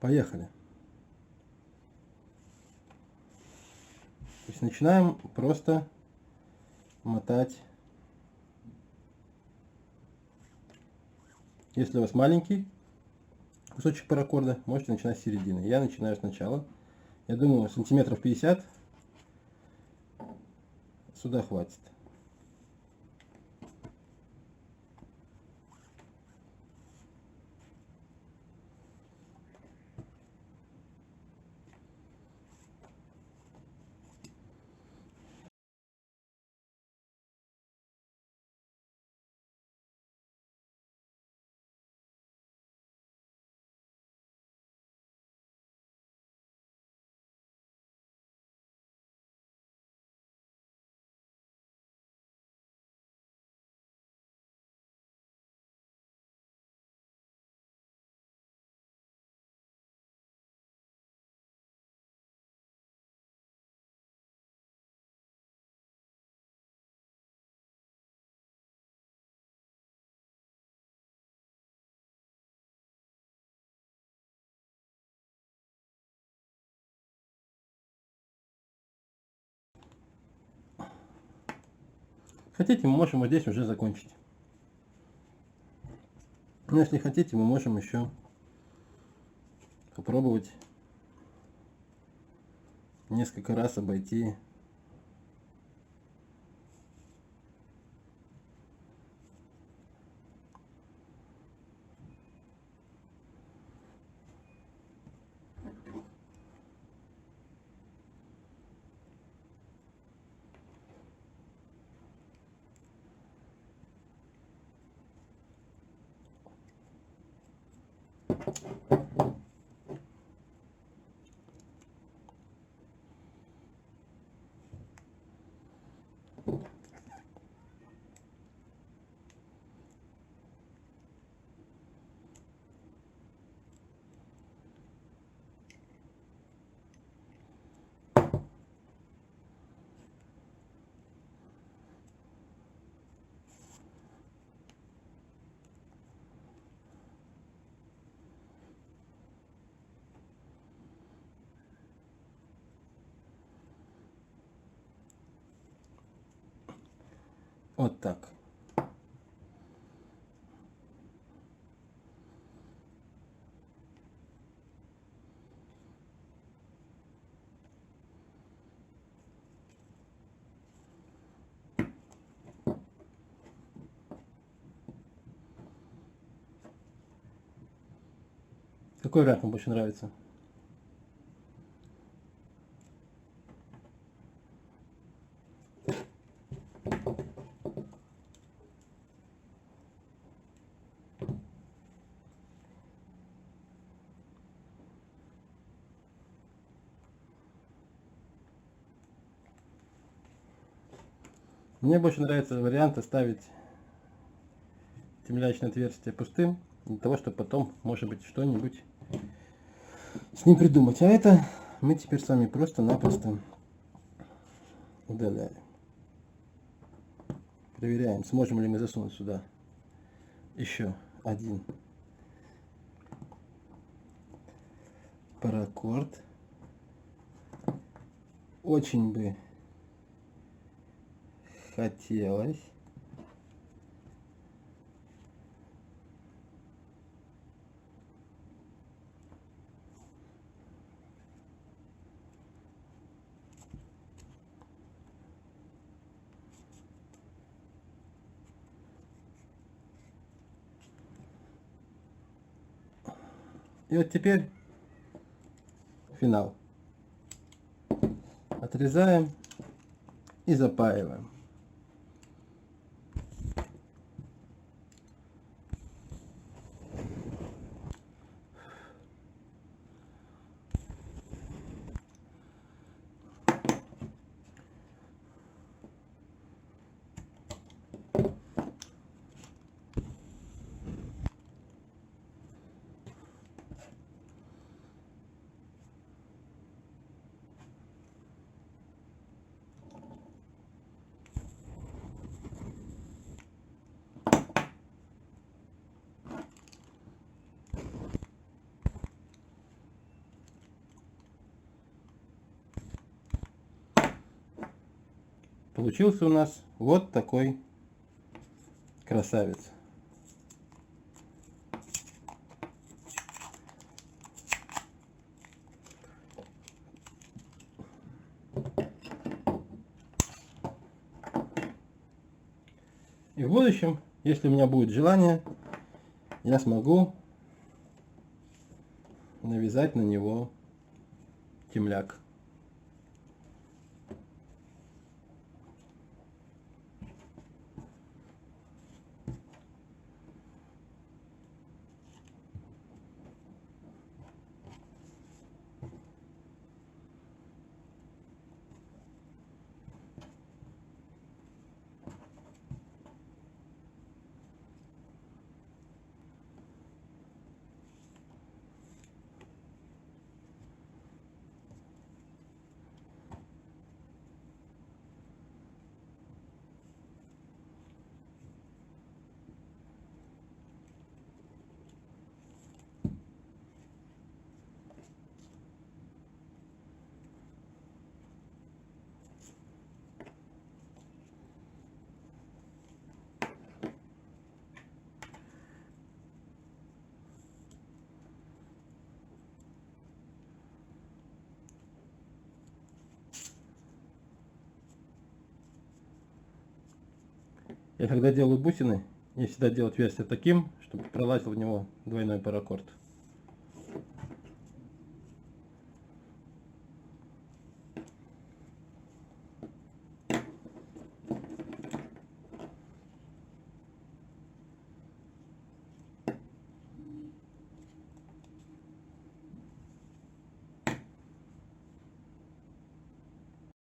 Поехали. То есть начинаем просто мотать. Если у вас маленький кусочек паракорда, можете начинать с середины. Я начинаю сначала. Я думаю, сантиметров 50 сюда хватит. Хотите, мы можем вот здесь уже закончить. Но если хотите, мы можем еще попробовать несколько раз обойти . Вот так. Какой вариант вам больше нравится? Мне больше нравится вариант оставить темлячное отверстие пустым, для того, чтобы потом, может быть, что-нибудь с ним придумать. А это мы теперь с вами просто-напросто удаляем. Проверяем, сможем ли мы засунуть сюда еще один паракорд. Очень бы хотелось. И вот теперь финал. Отрезаем и запаиваем. получился у нас вот такой красавец. И в будущем, если у меня будет желание, я смогу навязать на него темляк. Я когда делаю бусины, я всегда делаю отверстие таким, чтобы пролазил в него двойной паракорд.